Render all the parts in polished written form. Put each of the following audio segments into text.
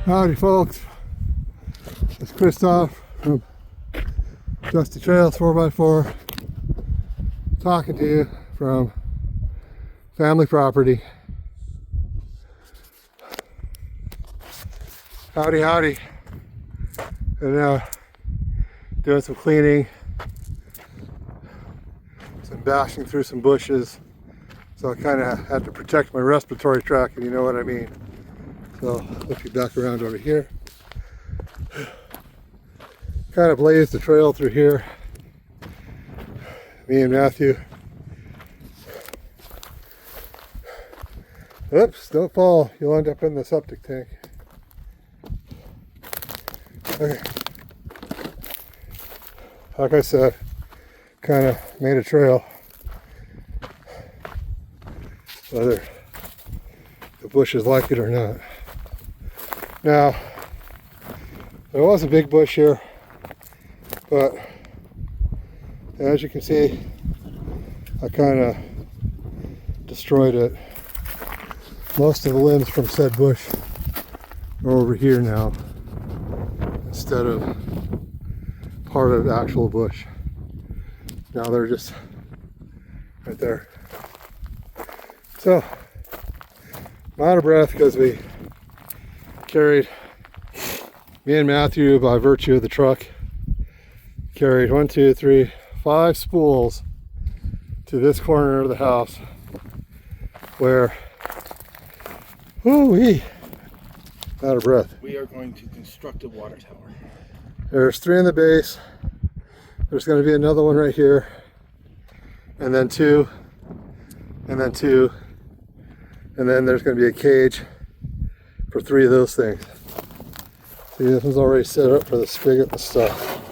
Howdy folks, it's Christoph from Dusty Trails 4x4 talking to you from family property. Howdy, howdy. And doing some cleaning, some bashing through some bushes. So I kind of had to protect my respiratory tract, if you know what I mean. So flip you back around over here. Kind of blazed the trail through here. Me and Matthew. Oops, don't fall. You'll end up in the septic tank. Okay. Like I said, kind of made a trail. Whether the bushes like it or not. Now, there was a big bush here, but as you can see, I kind of destroyed it. Most of the limbs from said bush are over here now, instead of part of the actual bush. Now they're just right there. So, I'm out of breath because we carried, me and Matthew, by virtue of the truck, carried 1, 2, 3, 5 spools to this corner of the house where, whoo-wee, out of breath. We are going to construct a water tower. There's 3 in the base. There's going to be another one right here, and then 2, and then 2, and then there's going to be a cage for 3 of those things. See, this one's already set up for the spigot and stuff.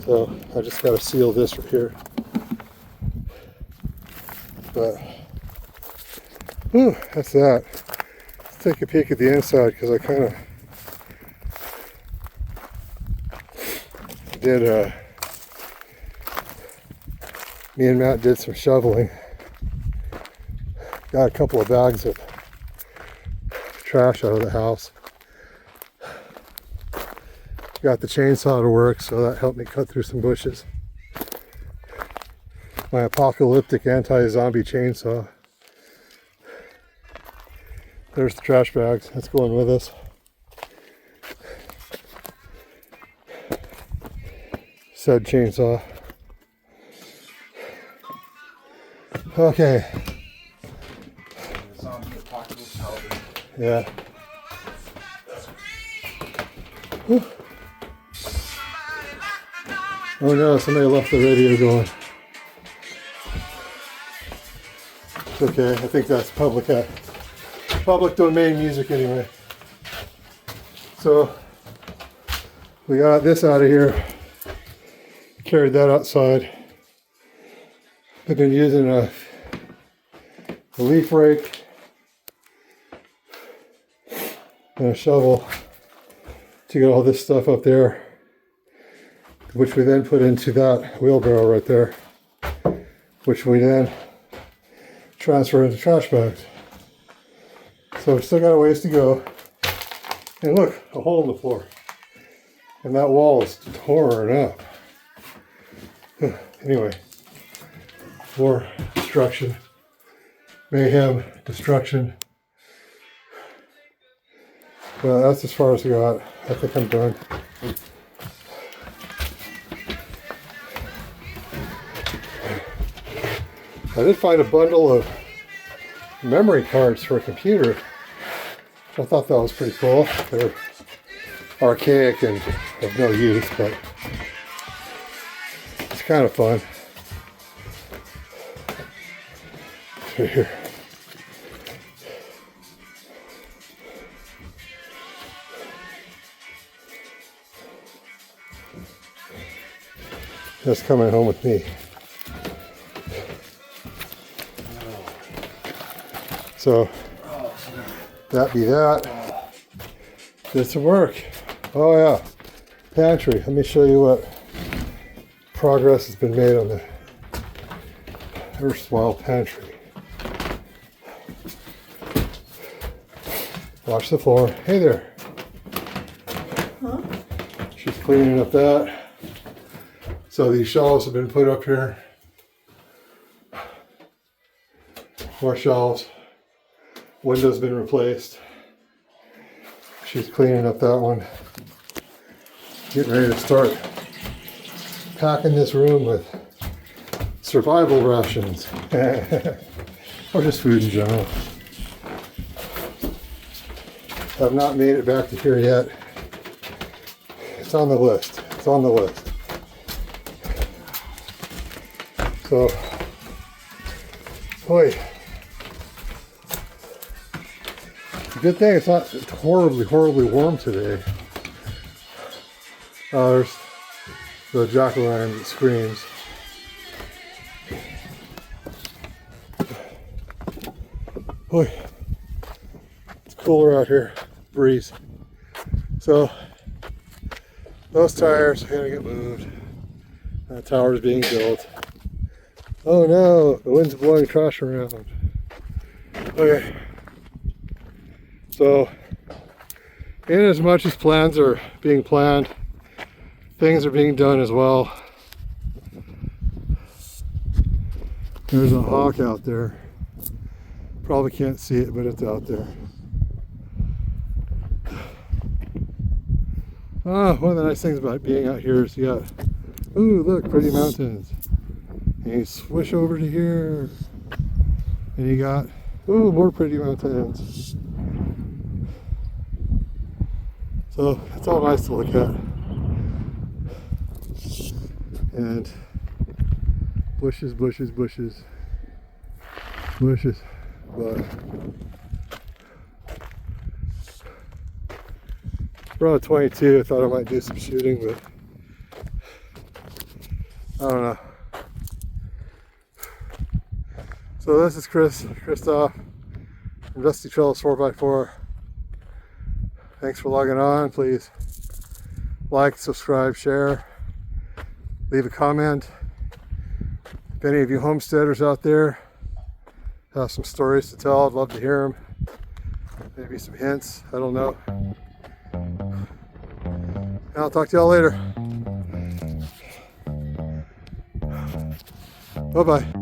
So I just got to seal this right here. But, whew, that's that. Let's take a peek at the inside because I kind of did, me and Matt did some shoveling. Got a couple of bags of trash out of the house. Got the chainsaw to work, so that helped me cut through some bushes. My apocalyptic anti-zombie chainsaw. There's the trash bags. That's going with us. Said chainsaw. Okay. Yeah. Whew. Oh no, somebody left the radio going. It's okay, I think that's public domain music anyway. So we got this out of here. Carried that outside. I've been using a leaf rake and a shovel to get all this stuff up there, which we then put into that wheelbarrow right there, which we then transfer into trash bags. So we still got a ways to go. And look, a hole in the floor. And that wall is torn up. Anyway, more destruction, mayhem, destruction. Well, that's as far as I got. I think I'm done. I did find a bundle of memory cards for a computer. I thought that was pretty cool. They're archaic and of no use, but it's kind of fun. Right here. That's coming home with me. So that be that. Did some work. Oh yeah, pantry. Let me show you what progress has been made on the erstwhile pantry. Wash the floor. Hey there. She's cleaning up that. So these shelves have been put up here. More shelves. Window's been replaced. She's cleaning up that one. Getting ready to start packing this room with survival rations. Or just food in general. I've not made it back to here yet. It's on the list. It's on the list. So, boy, good thing it's not horribly warm today. Oh, there's the jack-o'-lantern that screams. Boy, it's cooler out here. Breeze. So, those tires are gonna get moved. That tower's being built. Oh no, the wind's blowing trash around. Okay. So, in as much as plans are being planned, things are being done as well. There's a hawk out there. Probably can't see it, but it's out there. One of the nice things about being out here is you got, ooh, look, pretty mountains. And you swish over to here, and you got, ooh, more pretty mountains. So it's all nice to look at. And bushes, bushes, bushes, bushes. But around 22, I thought I might do some shooting, but I don't know. So this is Christoph from Dusty Trails 4x4. Thanks for logging on. Please like, subscribe, share, leave a comment. If any of you homesteaders out there have some stories to tell, I'd love to hear them. Maybe some hints, I don't know. And I'll talk to y'all later. Bye-bye.